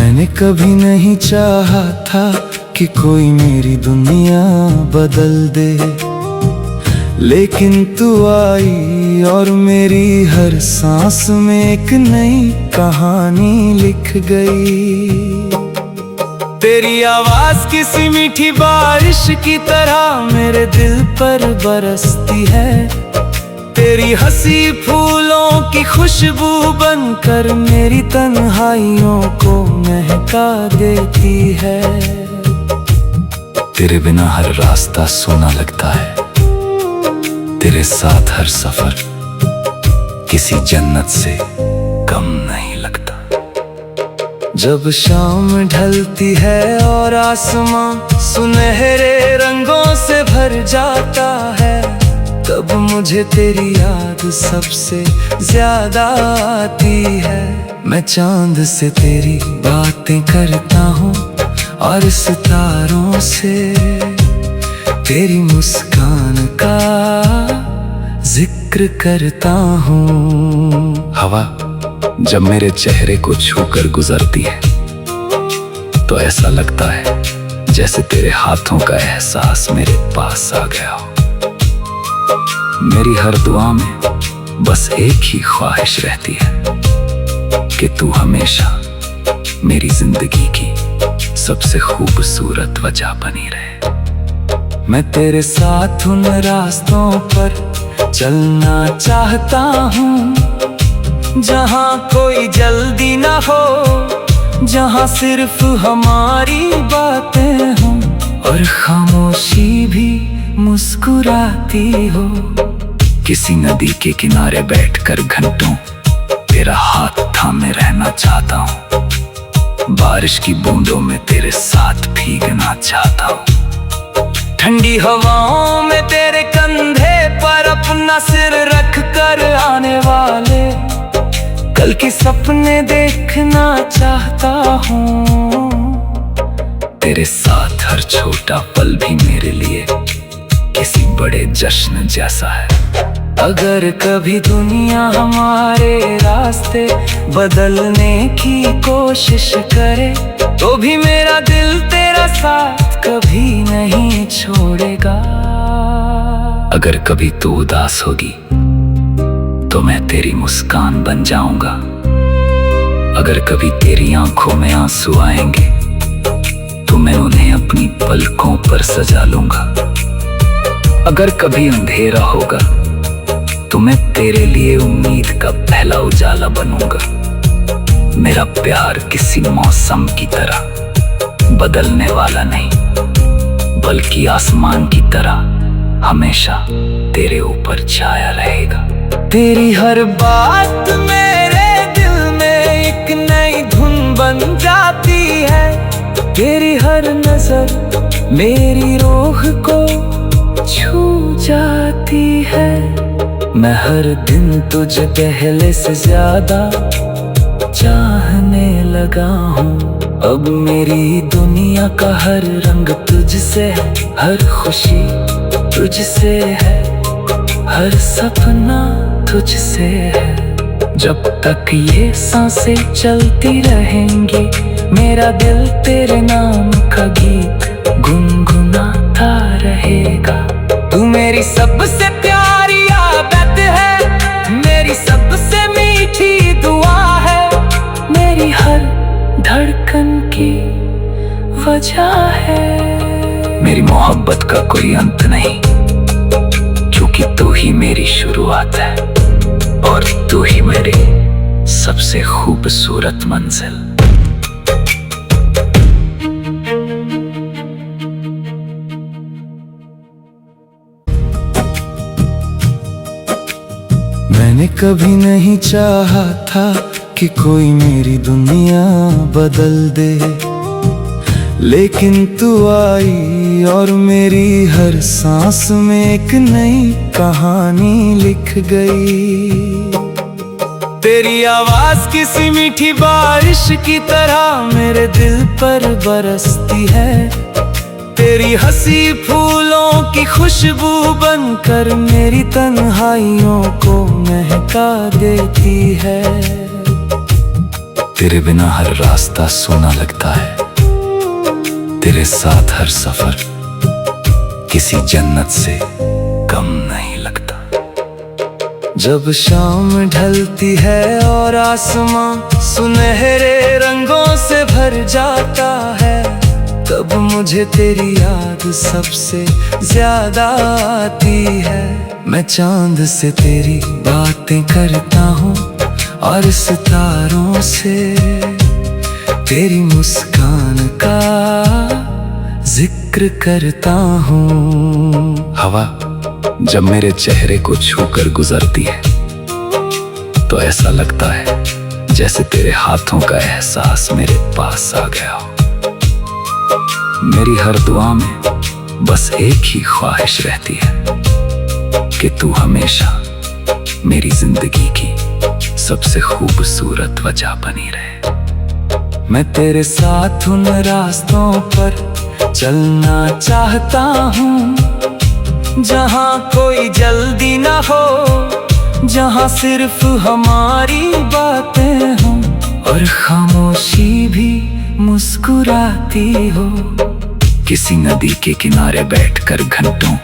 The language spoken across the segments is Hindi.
मैंने कभी नहीं चाहा था कि कोई मेरी दुनिया बदल दे, लेकिन तू आई और मेरी हर सांस में एक नई कहानी लिख गई। तेरी आवाज किसी मीठी बारिश की तरह मेरे दिल पर बरसती है। तेरी हंसी फूलों की खुशबू बनकर मेरी तन्हाइयों को महका देती है। तेरे बिना हर रास्ता सोना लगता है, तेरे साथ हर सफर किसी जन्नत से कम नहीं लगता। जब शाम ढलती है और आसमां सुनहरे रंगों से भर जाता है, तब मुझे तेरी याद सबसे ज्यादा आती है। मैं चांद से तेरी बातें करता हूँ और सितारों से तेरी मुस्कान का जिक्र करता हूँ। हवा जब मेरे चेहरे को छूकर गुजरती है तो ऐसा लगता है जैसे तेरे हाथों का एहसास मेरे पास आ गया हो। मेरी हर दुआ में बस एक ही ख्वाहिश रहती है कि तू हमेशा मेरी जिंदगी की सबसे खूबसूरत वजह बनी रहे। मैं तेरे साथ उन रास्तों पर चलना चाहता हूँ जहाँ कोई जल्दी ना हो, जहाँ सिर्फ हमारी बातें हों और खामोशी भी मुस्कुराती हो। किसी नदी के किनारे बैठकर घंटों तेरा हाथ थामे रहना चाहता हूँ। बारिश की बूंदों में तेरे साथ भीगना चाहता हूँ। ठंडी हवाओं में तेरे कंधे पर अपना सिर रख कर आने वाले कल के सपने देखना चाहता हूँ। तेरे साथ हर छोटा पल भी मेरे लिए किसी बड़े जश्न जैसा है। अगर कभी दुनिया हमारे रास्ते बदलने की कोशिश करे तो भी मेरा दिल तेरा साथ कभी नहीं छोड़ेगा। अगर कभी तू उदास होगी तो मैं तेरी मुस्कान बन जाऊंगा। अगर कभी तेरी आंखों में आंसू आएंगे तो मैं उन्हें अपनी पलकों पर सजा लूंगा। अगर कभी अंधेरा होगा तो मैं तेरे लिए उम्मीद का पहला उजाला बनूंगा। मेरा प्यार किसी मौसम की तरह बदलने वाला नहीं, बल्कि आसमान की तरह हमेशा तेरे ऊपर छाया रहेगा। तेरी हर बात मेरे दिल में एक नई धुन बन जाती है। तेरी हर नजर मेरी रूह को छू जाती है। मैं हर दिन तुझे पहले से ज्यादा चाहने लगा हूँ। अब मेरी दुनिया का हर रंग तुझसे है, हर खुशी तुझसे है, हर सपना तुझसे है। जब तक ये सांसें चलती रहेंगी मेरा दिल तेरे नाम का गीत गुनगुनाता रहेगा। तू मेरी सबसे प्यारी आदत है, मेरी सबसे मीठी दुआ है, मेरी हर धड़कन की वजह है। मेरी मोहब्बत का कोई अंत नहीं, क्योंकि तू ही मेरी शुरुआत है और तू ही मेरी सबसे खूबसूरत मंजिल। मैंने कभी नहीं चाहा था कि कोई मेरी दुनिया बदल दे, लेकिन तू आई और मेरी हर सांस में एक नई कहानी लिख गई। तेरी आवाज किसी मीठी बारिश की तरह मेरे दिल पर बरसती है। तेरी हंसी फूलों की खुशबू बनकर मेरी तन्हाइयों को महका देती है। तेरे बिना हर रास्ता सोना लगता है, तेरे साथ हर सफर किसी जन्नत से कम नहीं लगता। जब शाम ढलती है और आसमां सुनहरे रंगों से भर जाता है, तब मुझे तेरी याद सबसे ज्यादा आती है। मैं चांद से तेरी बातें करता हूँ और सितारों से तेरी मुस्कान का जिक्र करता हूँ। हवा जब मेरे चेहरे को छूकर गुजरती है तो ऐसा लगता है जैसे तेरे हाथों का एहसास मेरे पास आ गया हो। मेरी हर दुआ में बस एक ही ख्वाहिश रहती है कि तू हमेशा मेरी जिंदगी की सबसे खूबसूरत वजह बनी रहे। मैं तेरे साथ उन रास्तों पर चलना चाहता हूँ जहाँ कोई जल्दी ना हो, जहाँ सिर्फ हमारी बातें हों और खामोशी भी मुस्कुराती हो। किसी नदी के किनारे बैठकर घंटों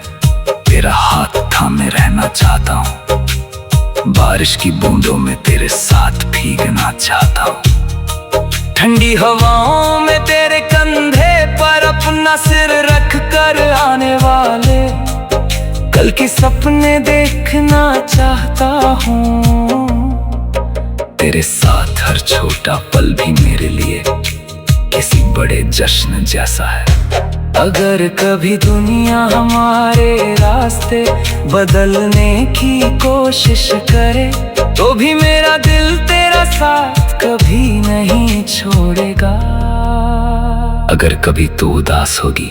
तेरा हाथ थामे रहना चाहता हूँ, बारिश की बूंदों में तेरे साथ भीगना चाहता हूँ। ठंडी हवाओं में तेरे कंधे पर अपना सिर रख कर आने वाले कल के सपने देखना चाहता हूँ। तेरे साथ हर छोटा पल भी मेरे लिए किसी बड़े जश्न जैसा है। अगर कभी दुनिया हमारे रास्ते बदलने की कोशिश करे तो भी मेरा दिल तेरा साथ कभी नहीं छोड़ेगा। अगर कभी तू उदास होगी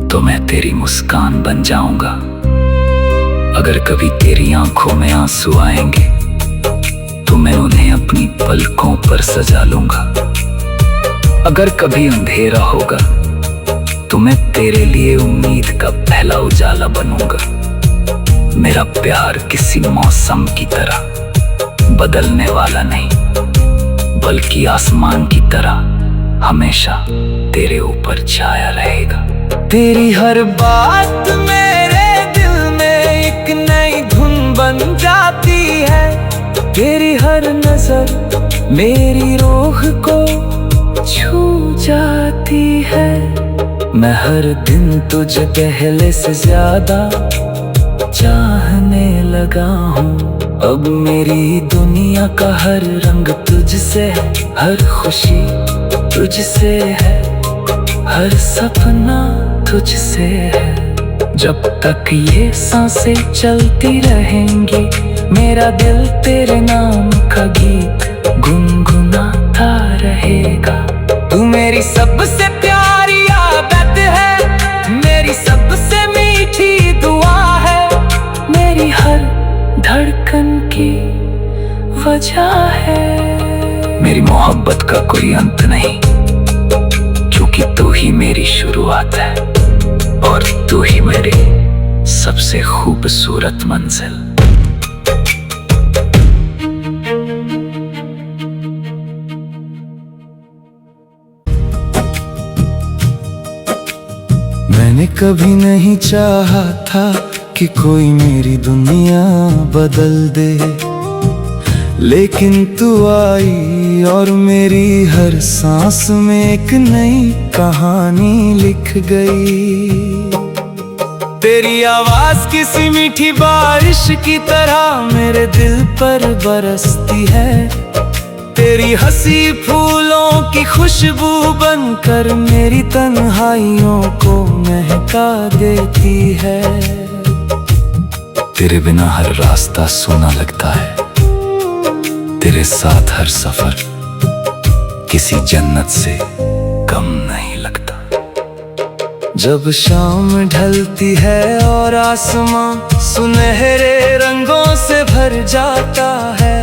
तो मैं तेरी मुस्कान बन जाऊंगा। अगर कभी तेरी आंखों में आंसू आएंगे तो मैं उन्हें अपनी पलकों पर सजा लूंगा। अगर कभी अंधेरा होगा तो मैं तेरे लिए उम्मीद का पहला उजाला बनूंगा। मेरा प्यार किसी मौसम की तरह बदलने वाला नहीं, बल्कि आसमान की तरह हमेशा तेरे ऊपर छाया रहेगा। तेरी हर बात मेरे दिल में एक नई धुन बन जाती है। तेरी हर नजर मेरी रूह को छू जाती है। मैं हर दिन तुझे पहले से ज्यादा चाहने लगा हूँ। अब मेरी दुनिया का हर रंग तुझसे है, हर खुशी तुझसे है, हर सपना तुझसे है। जब तक ये सांसें चलती रहेंगी मेरा दिल तेरे नाम का गीत गुनगुनाता रहेगा। तू मेरी सबसे प्यारी आदत है, मेरी सबसे मीठी दुआ है, मेरी हर धड़कन की वजह है। मेरी मोहब्बत का कोई अंत नहीं, क्योंकि तू ही मेरी शुरुआत है और तू ही मेरी सबसे खूबसूरत मंजिल। मैंने कभी नहीं चाहा था कि कोई मेरी दुनिया बदल दे, लेकिन तू आई और मेरी हर सांस में एक नई कहानी लिख गई। तेरी आवाज किसी मीठी बारिश की तरह मेरे दिल पर बरसती है। तेरी हंसी फूलों की खुशबू बनकर मेरी तन्हाइयों को महका देती है। तेरे बिना हर रास्ता सोना लगता है, तेरे साथ हर सफर किसी जन्नत से कम नहीं लगता। जब शाम ढलती है और आसमां सुनहरे रंगों से भर जाता है,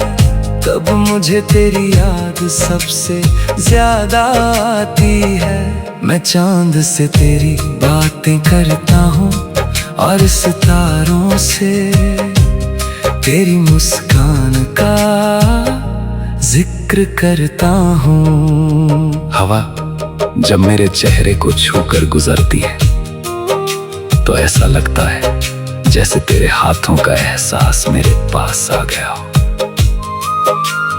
तब मुझे तेरी याद सबसे ज्यादा आती है। मैं चांद से तेरी बातें करता हूँ और सितारों से तेरी मुस्कान का जिक्र करता हूँ। हवा जब मेरे चेहरे को छूकर गुजरती है तो ऐसा लगता है जैसे तेरे हाथों का एहसास मेरे पास आ गया हो।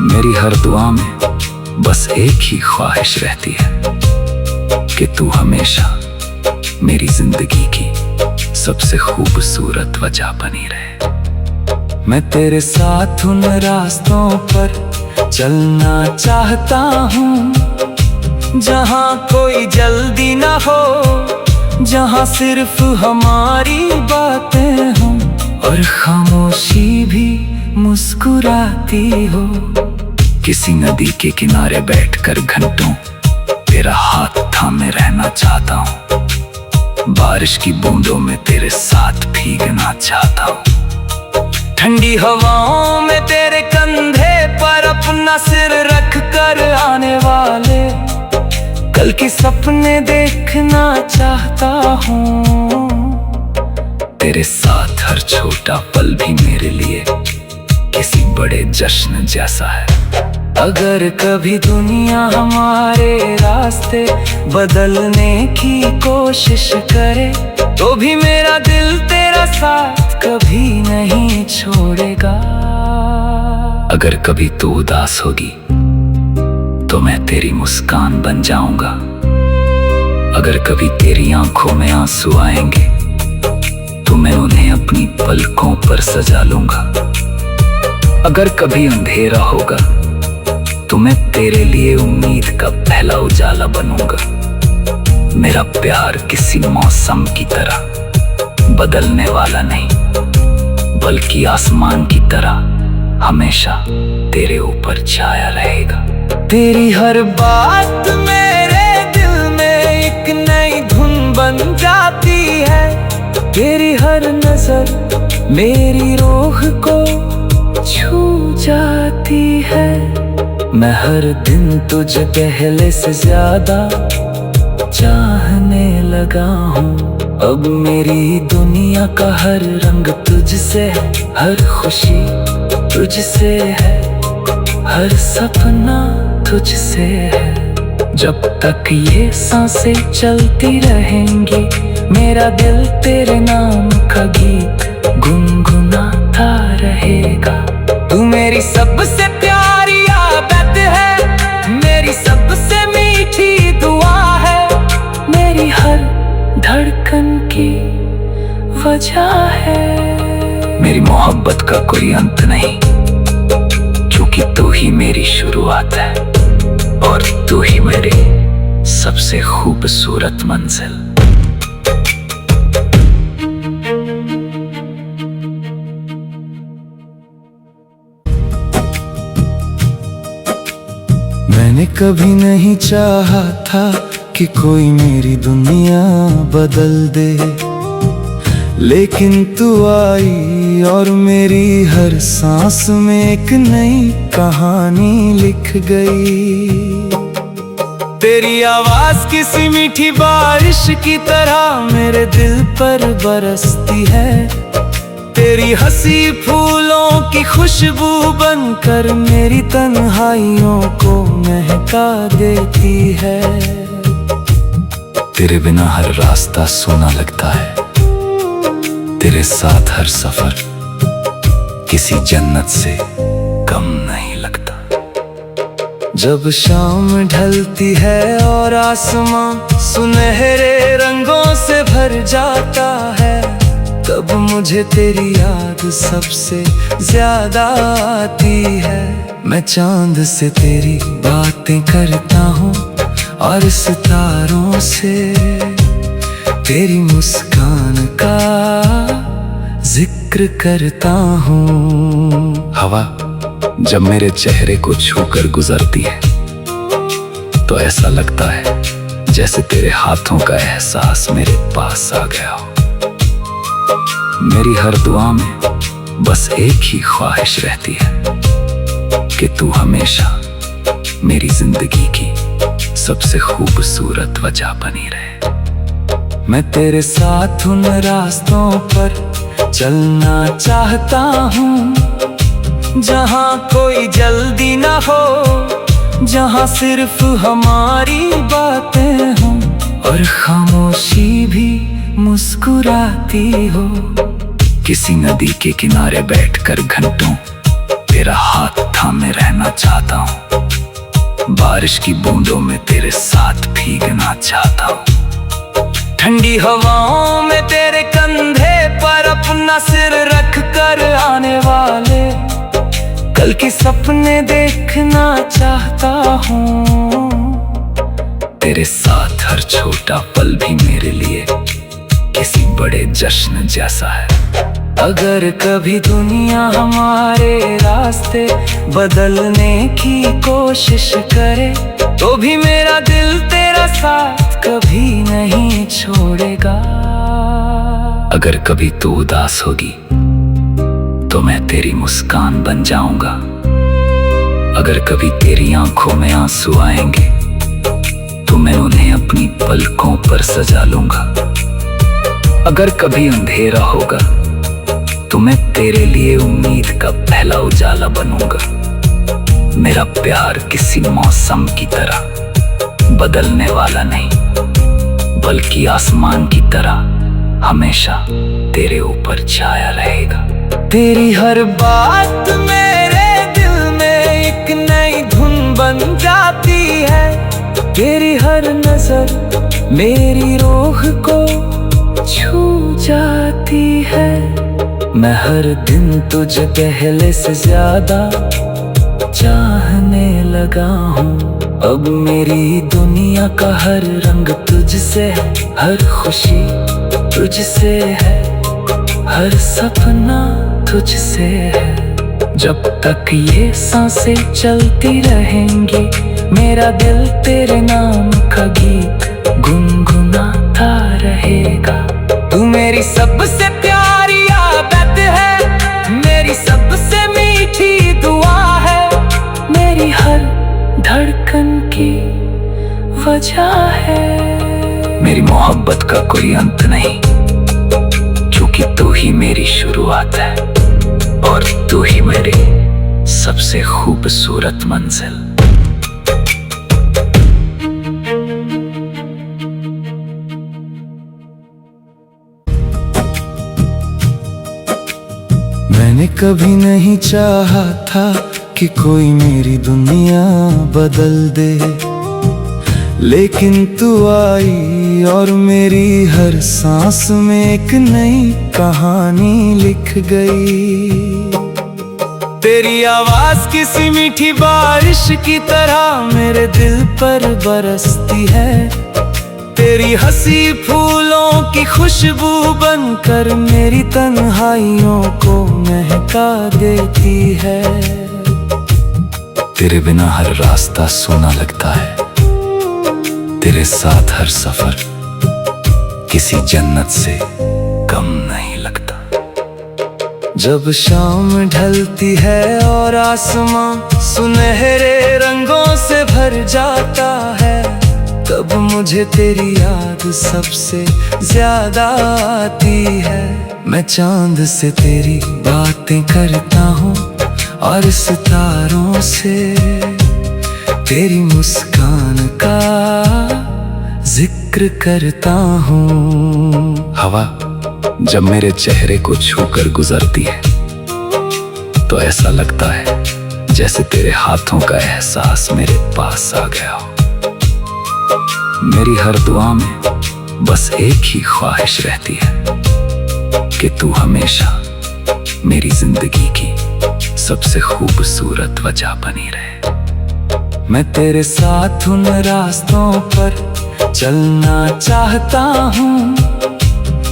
मेरी हर दुआ में बस एक ही ख्वाहिश रहती है कि तू हमेशा मेरी जिंदगी की सबसे खूबसूरत वजह बनी रहे। मैं तेरे साथ उन रास्तों पर चलना चाहता हूँ जहाँ कोई जल्दी ना हो, जहाँ सिर्फ हमारी बातें हों और खामोशी भी मुस्कुराती हो। किसी नदी के किनारे बैठकर घंटों तेरा हाथ थामे रहना चाहता हूँ। बारिश की बूंदों में तेरे साथ भीगना चाहता हूँ। ठंडी हवाओं में तेरे कंधे पर अपना सिर रख कर आने वाले कल के सपने देखना चाहता हूँ। तेरे साथ हर छोटा पल भी मेरे लिए किसी बड़े जश्न जैसा है। अगर कभी दुनिया हमारे रास्ते बदलने की कोशिश करे तो भी मेरा दिल तेरा साथ कभी नहीं छोड़ेगा। अगर कभी तू उदास होगी तो मैं तेरी मुस्कान बन जाऊंगा। अगर कभी तेरी आंखों में आंसू आएंगे तो मैं उन्हें अपनी पलकों पर सजा लूंगा। अगर कभी अंधेरा होगा तो मैं तेरे लिए उम्मीद का पहला उजाला बनूंगा। मेरा प्यार किसी मौसम की तरह बदलने वाला नहीं, बल्कि आसमान की तरह हमेशा तेरे ऊपर छाया रहेगा। तेरी हर बात मेरे दिल में एक नई धुन बन जाती है। तेरी हर नजर मेरी रूह को छू जाती है। मैं हर दिन तुझे पहले से ज्यादा चाहने लगा हूँ। अब मेरी दुनिया का हर रंग तुझसे, हर खुशी तुझसे है, हर सपना तुझसे है। जब तक ये सांसें चलती रहेंगी मेरा दिल तेरे नाम का गीत गुनगुनाता रहेगा। तू मेरी सबसे प्यारी आदत है, मेरी सबसे मीठी दुआ है, मेरी हर धड़कन की वजह है। मेरी मोहब्बत का कोई अंत नहीं, क्योंकि तू ही मेरी शुरुआत है और तू ही मेरी सबसे खूबसूरत मंजिल। मैंने कभी नहीं चाहा था कि कोई मेरी दुनिया बदल दे, लेकिन तू आई और मेरी हर सांस में एक नई कहानी लिख गई। तेरी आवाज किसी मीठी बारिश की तरह मेरे दिल पर बरसती है। तेरी हंसी फूलों की खुशबू बनकर मेरी तन्हाइयों को महका देती है। तेरे बिना हर रास्ता सूना लगता है, तेरे साथ हर सफर किसी जन्नत से कम नहीं लगता। जब शाम ढलती है और आसमां सुनहरे रंगों से भर जाता है, तब मुझे तेरी याद सबसे ज्यादा आती है। मैं चांद से तेरी बातें करता हूँ और सितारों से तेरी मुस्कान का जिक्र करता हूँ। हवा जब मेरे चेहरे को छूकर गुजरती है तो ऐसा लगता है जैसे तेरे हाथों का एहसास मेरे पास आ गया हो। मेरी हर दुआ में बस एक ही ख्वाहिश रहती है कि तू हमेशा मेरी जिंदगी की सबसे खूबसूरत वजह बनी रहे। मैं तेरे साथ उन रास्तों पर चलना चाहता हूँ जहाँ कोई जल्दी ना हो, जहाँ सिर्फ हमारी बातें हों और खामोशी भी मुस्कुराती हो। किसी नदी के किनारे बैठकर घंटों तेरा हाथ थामे रहना चाहता हूँ। बारिश की बूंदों में तेरे साथ भीगना चाहता हूँ। ठंडी हवाओं में तेरे कंधे पर अपना सिर रख कर आने वाले कल के सपने देखना चाहता हूँ। तेरे साथ हर छोटा पल भी मेरे लिए किसी बड़े जश्न जैसा है। अगर कभी दुनिया हमारे रास्ते बदलने की कोशिश करे तो भी मेरा दिल तेरा साथ कभी नहीं छोड़ेगा। अगर कभी तू उदास होगी तो मैं तेरी मुस्कान बन जाऊंगा। अगर कभी तेरी आंखों में आंसू आएंगे तो मैं उन्हें अपनी पलकों पर सजा लूंगा। अगर कभी अंधेरा होगा तो मैं तेरे लिए उम्मीद का पहला उजाला बनूंगा। मेरा प्यार किसी मौसम की तरह बदलने वाला नहीं, बल्कि आसमान की तरह हमेशा तेरे ऊपर छाया रहेगा। तेरी हर बात मेरे दिल में एक नई धुन बन जाती है। तेरी हर नजर मेरी रूह को छू जाती है। मैं हर दिन तुझे पहले से ज्यादा चाहने लगा हूँ। अब मेरी दुनिया का हर रंग तुझसे है, हर खुशी तुझसे है, हर सपना तुझसे है। जब तक ये सांसें चलती रहेंगी मेरा दिल तेरे नाम का गीत गुनगुनाता रहेगा। तू मेरी सबसे प्यारी आदत है, मेरी सबसे मीठी दुआ है, मेरी हर धड़कन की वजह है। मेरी मोहब्बत का कोई अंत नहीं, क्योंकि तू ही मेरी शुरुआत है और तू ही मेरी सबसे खूबसूरत मंजिल। मैंने कभी नहीं चाहा था कि कोई मेरी दुनिया बदल दे, लेकिन तू आई और मेरी हर सांस में एक नई कहानी लिख गई। तेरी आवाज किसी मीठी बारिश की तरह मेरे दिल पर बरसती है। तेरी हंसी फूलों की खुशबू बनकर मेरी तन्हाइयों को महका देती है। तेरे बिना हर रास्ता सूना लगता है, तेरे साथ हर सफर किसी जन्नत से कम नहीं लगता। जब शाम ढलती है और आसमां सुनहरे रंगों से भर जाता है, तब मुझे तेरी याद सबसे ज्यादा आती है। मैं चांद से तेरी बातें करता हूँ और सितारों से तेरी मुस्कान का जिक्र करता हूँ। हवा जब मेरे चेहरे को छूकर गुजरती है तो ऐसा लगता है जैसे तेरे हाथों का एहसास मेरे पास आ गया हो। मेरी हर दुआ में बस एक ही ख्वाहिश रहती है कि तू हमेशा मेरी जिंदगी की सबसे खूबसूरत वजह बनी रहे। मैं तेरे साथ उन रास्तों पर चलना चाहता हूँ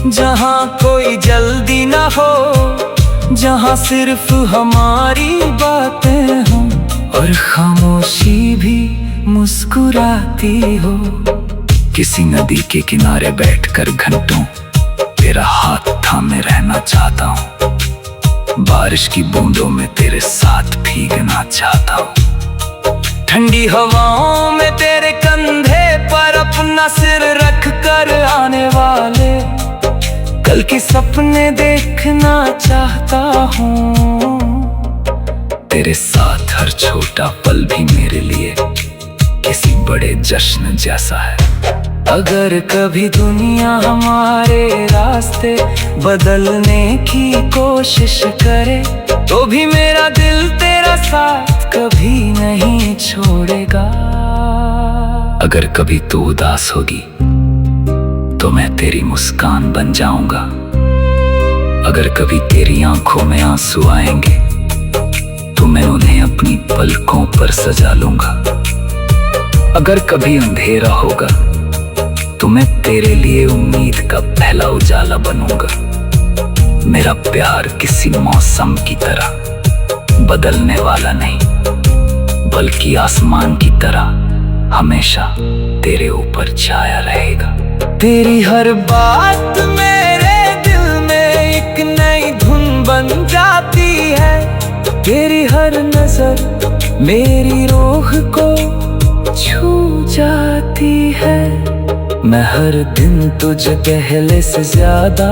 जहाँ कोई जल्दी ना हो, जहाँ सिर्फ हमारी बातें हों और खामोशी भी मुस्कुराती हो। किसी नदी के किनारे बैठकर घंटों तेरा हाथ थामे रहना चाहता हूँ। बारिश की बूंदों में तेरे साथ भीगना चाहता हूँ। ठंडी हवाओं में तेरे कंधे पर अपना सिर रख कर आने वाले कल के सपने देखना चाहता हूँ। तेरे साथ हर छोटा पल भी मेरे लिए किसी बड़े जश्न जैसा है। अगर कभी दुनिया हमारे रास्ते बदलने की कोशिश करे, तो भी मेरा दिल तेरा साथ कभी नहीं छोड़ेगा। अगर कभी तू उदास होगी तो मैं तेरी मुस्कान बन जाऊंगा। अगर कभी तेरी आंखों में आंसू आएंगे तो मैं उन्हें अपनी पलकों पर सजा लूंगा। अगर कभी अंधेरा होगा तो मैं तेरे लिए उम्मीद का पहला उजाला बनूंगा। मेरा प्यार किसी मौसम की तरह बदलने वाला नहीं, बल्कि आसमान की तरह हमेशा तेरे ऊपर छाया रहेगा। तेरी हर बात मेरे दिल में एक नई धुन बन जाती है। तेरी हर नजर मेरी रूह को छू जाती है। मैं हर दिन तुझे पहले से ज्यादा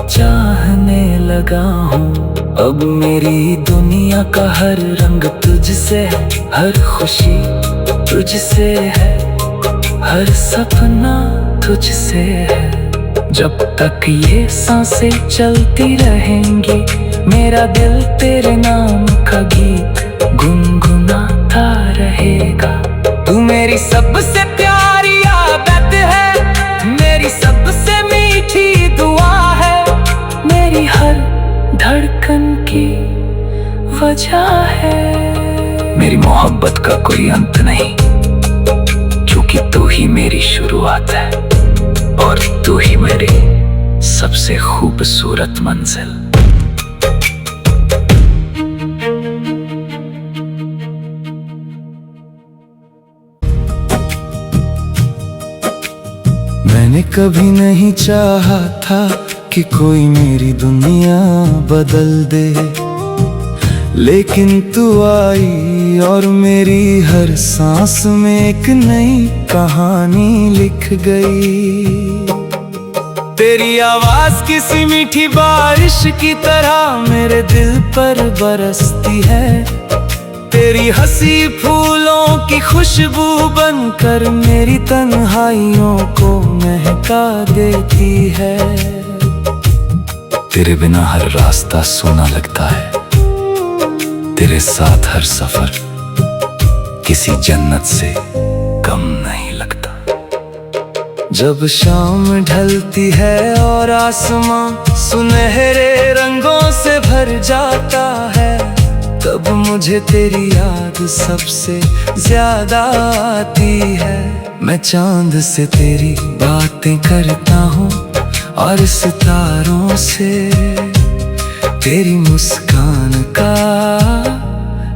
चाहने लगा हूँ। अब मेरी दुनिया का हर रंग तुझसे है, हर खुशी तुझसे है, हर सपना तुझसे है। जब तक ये सांसें चलती रहेंगी, मेरा दिल तेरे नाम का गीत गुनगुनाता रहेगा। तू मेरी सबसे प्यारी आदत है, मेरी सबसे मीठी दुआ है, मेरी हर धड़कन की वजह है। मेरी मोहब्बत का कोई अंत नहीं, क्योंकि तू ही मेरी शुरुआत है और तू ही मेरी सबसे खूबसूरत मंजिल। मैंने कभी नहीं चाहा था कि कोई मेरी दुनिया बदल दे, लेकिन तू आई और मेरी हर सांस में एक नई कहानी लिख गई। तेरी आवाज किसी मीठी बारिश की तरह मेरे दिल पर बरसती है। तेरी हंसी फूलों की खुशबू बनकर मेरी तन्हाइयों को महका देती है। तेरे बिना हर रास्ता सूना लगता है, तेरे साथ हर सफर किसी जन्नत से कम नहीं लगता। जब शाम ढलती है और आसमां सुनहरे रंगों से भर जाता है, तब मुझे तेरी याद सबसे ज्यादा आती है। मैं चांद से तेरी बातें करता हूँ और सितारों से तेरी मुस्कान का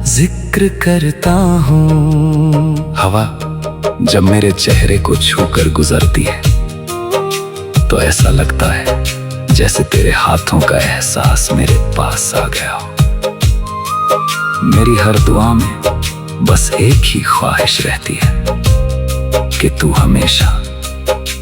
जिक्र करता हूँ। हवा जब मेरे चेहरे को छूकर गुजरती है तो ऐसा लगता है जैसे तेरे हाथों का एहसास मेरे पास आ गया हो। मेरी हर दुआ में बस एक ही ख्वाहिश रहती है कि तू हमेशा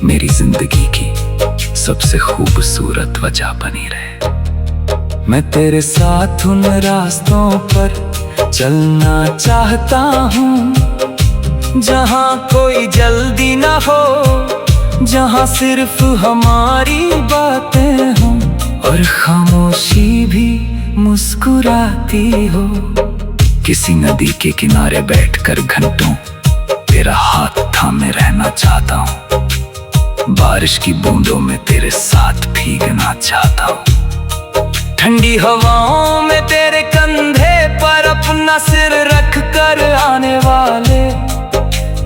मेरी जिंदगी की सबसे खूबसूरत वजह बनी रहे। मैं तेरे साथ उन रास्तों पर चलना चाहता हूँ जहाँ कोई जल्दी ना हो, जहाँ सिर्फ हमारी बातें हों और खामोशी भी मुस्कुराती हो। किसी नदी के किनारे बैठकर घंटों तेरा हाथ थामे रहना चाहता हूँ। बारिश की बूंदों में तेरे साथ भीगना चाहता हूँ। ठंडी हवाओं में तेरे कंधे पर अपना सिर रख कर आने वाले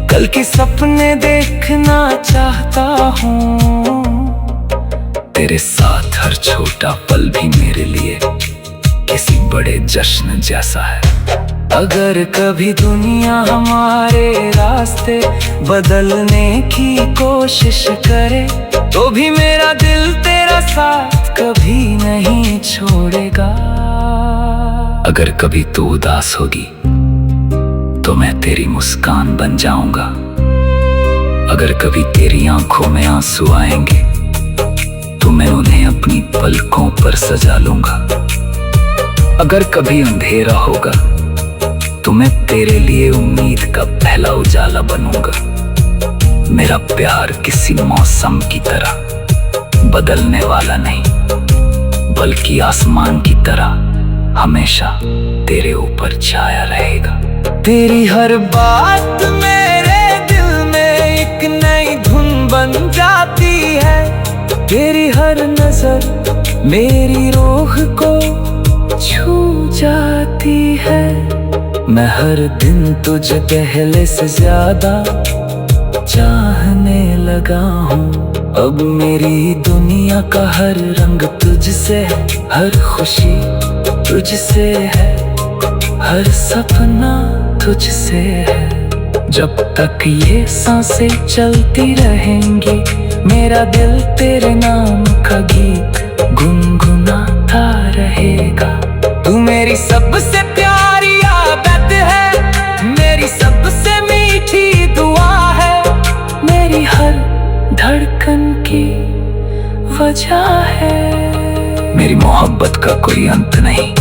कल के सपने देखना चाहता हूँ। तेरे साथ हर छोटा पल भी मेरे लिए किसी बड़े जश्न जैसा है। अगर कभी दुनिया हमारे रास्ते बदलने की कोशिश करे, तो भी मेरा दिल तेरा साथ कभी नहीं छोड़ेगा। अगर कभी तू उदास होगी तो मैं तेरी मुस्कान बन जाऊंगा। अगर कभी तेरी आंखों में आंसू आएंगे तो मैं उन्हें अपनी पलकों पर सजा लूंगा। अगर कभी अंधेरा होगा तो मैं तेरे लिए उम्मीद का पहला उजाला बनूंगा। मेरा प्यार किसी मौसम की तरह बदलने वाला नहीं, बल्कि आसमान की तरह हमेशा तेरे ऊपर छाया रहेगा। तेरी हर बात मेरे दिल में एक नई धुन बन जाती है। तेरी हर नजर मेरी रूह को छू जाती है। मैं हर दिन तुझे पहले से ज्यादा चाहने लगा हूँ। अब मेरी दुनिया का हर रंग तुझसे है, हर खुशी तुझसे है, हर सपना तुझसे है। जब तक ये सांसें चलती रहेंगी, मेरा दिल तेरे नाम का गीत गुनगुनाता रहेगा। तू मेरी सबसे प्यारी आदत है, मेरी सबसे मीठी दुआ है, मेरी हर धड़कन की वजह है। मेरी मोहब्बत का कोई अंत नहीं,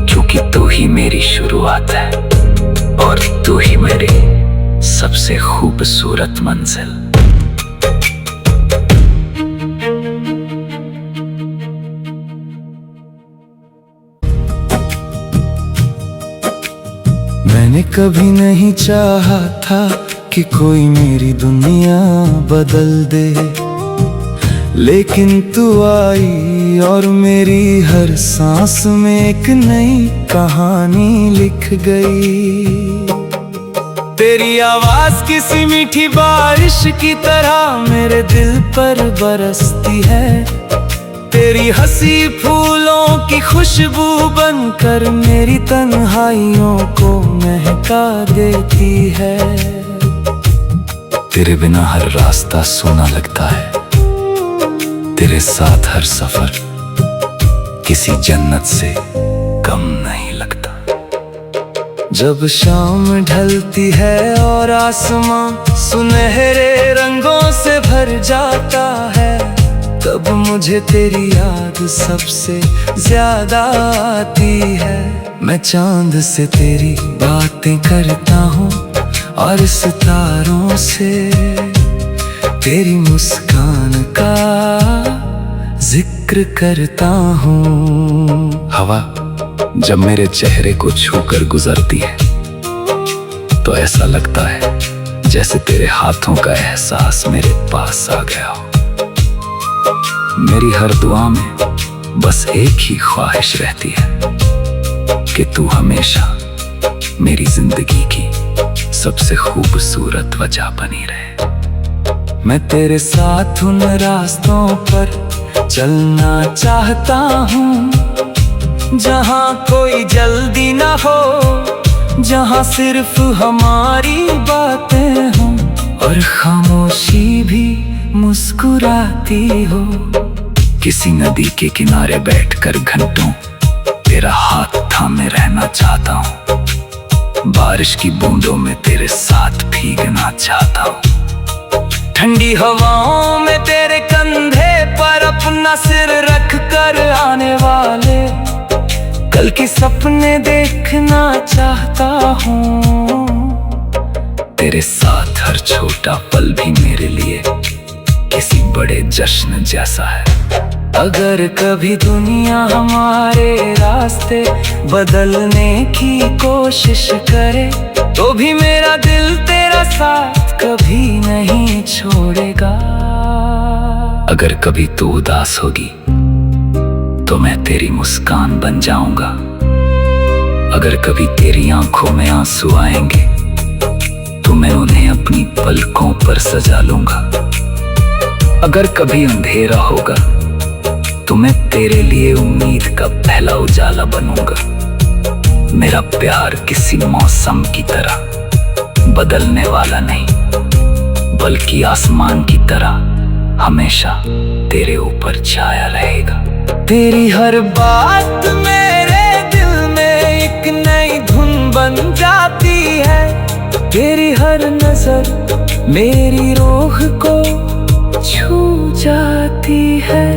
क्योंकि तू ही मेरी शुरुआत है और तू ही मेरी सबसे खूबसूरत मंजिल। मैंने कभी नहीं चाहा था कि कोई मेरी दुनिया बदल दे, लेकिन तू आई और मेरी हर सांस में एक नई कहानी लिख गई। तेरी आवाज किसी मीठी बारिश की तरह मेरे दिल पर बरसती है। तेरी हंसी फूलों की खुशबू बनकर मेरी तन्हाइयों को महका देती है। तेरे बिना हर रास्ता सूना लगता है, तेरे साथ हर सफर किसी जन्नत से कम नहीं लगता। जब शाम ढलती है और आसमां सुनहरे रंगों से भर जाता है, तब मुझे तेरी याद सबसे ज्यादा आती है। मैं चांद से तेरी बातें करता हूँ और सितारों से तेरी मुस्कान का जिक्र करता हूँ। हवा जब मेरे चेहरे को छूकर गुजरती है, तो ऐसा लगता है जैसे तेरे हाथों का एहसास मेरे पास आ गया हो। मेरी हर दुआ में बस एक ही ख्वाहिश रहती है कि तू हमेशा मेरी जिंदगी की सबसे खूबसूरत वजह बनी रहे। मैं तेरे साथ उन रास्तों पर चलना चाहता हूँ जहाँ कोई जल्दी ना हो, जहाँ सिर्फ हमारी बातें हों और खामोशी भी मुस्कुराती हो। किसी नदी के किनारे बैठकर घंटों तेरा हाथ थामे रहना चाहता हूँ। बारिश की बूंदों में तेरे साथ भीगना चाहता हूँ। ठंडी हवाओं में तेरे कंधे पर अपना सिर रख कर आने वाले कल के सपने देखना चाहता हूँ। तेरे साथ हर छोटा पल भी मेरे लिए किसी बड़े जश्न जैसा है। अगर कभी दुनिया हमारे रास्ते बदलने की कोशिश करे, तो भी मेरा दिल तेरा साथ कभी नहीं छोड़ेगा। अगर कभी तू उदास होगी, तो मैं तेरी मुस्कान बन जाऊंगा। अगर कभी तेरी आंखों में आंसू आएंगे, तो मैं उन्हें अपनी पलकों पर सजा लूंगा। अगर कभी अंधेरा होगा, तो मैं तेरे लिए उम्मीद का पहला उजाला बनूंगा। मेरा प्यार किसी मौसम की तरह बदलने वाला नहीं, बल्कि आसमान की तरह हमेशा तेरे ऊपर छाया रहेगा। तेरी हर बात मेरे दिल में एक नई धुन बन जाती है। तेरी हर नजर मेरी रूह को छू जाती है।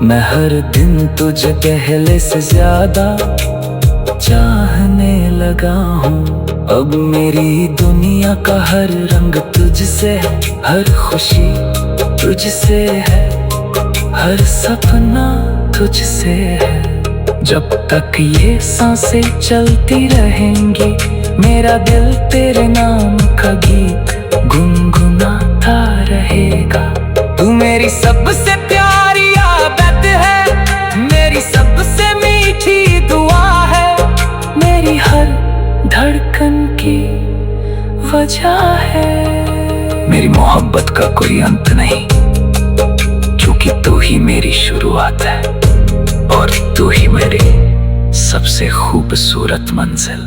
मैं हर दिन तुझे पहले से ज्यादा चाहने लगा। लगा हूँ। अब मेरी दुनिया का हर रंग तुझसे है, हर खुशी तुझसे है, हर सपना तुझसे है। जब तक ये सांसें चलती रहेंगी, मेरा दिल तेरे नाम का गीत गुनगुनाता रहेगा। तू मेरी सबसे प्यारी आदत है, मेरी सबसे मीठी दुआ है, मेरी हर धड़कन की वजह है। मेरी मोहब्बत का कोई अंत नहीं, क्योंकि तू ही मेरी शुरुआत है और तू ही मेरी सबसे खूबसूरत मंजिल।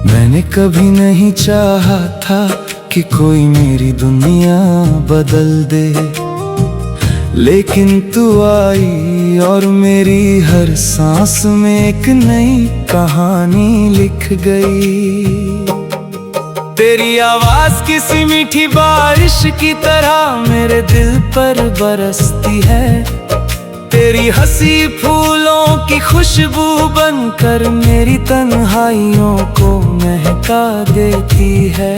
मैंने कभी नहीं चाहा था कि कोई मेरी दुनिया बदल दे, लेकिन तू आई और मेरी हर सांस में एक नई कहानी लिख गई। तेरी आवाज किसी मीठी बारिश की तरह मेरे दिल पर बरसती है। तेरी हंसी फूलों की खुशबू बनकर मेरी तन्हाइयों को महका देती है।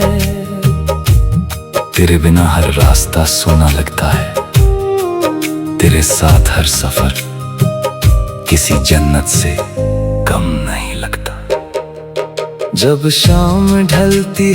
तेरे बिना हर रास्ता सोना लगता है, तेरे साथ हर सफर किसी जन्नत से कम नहीं लगता। जब शाम ढलती है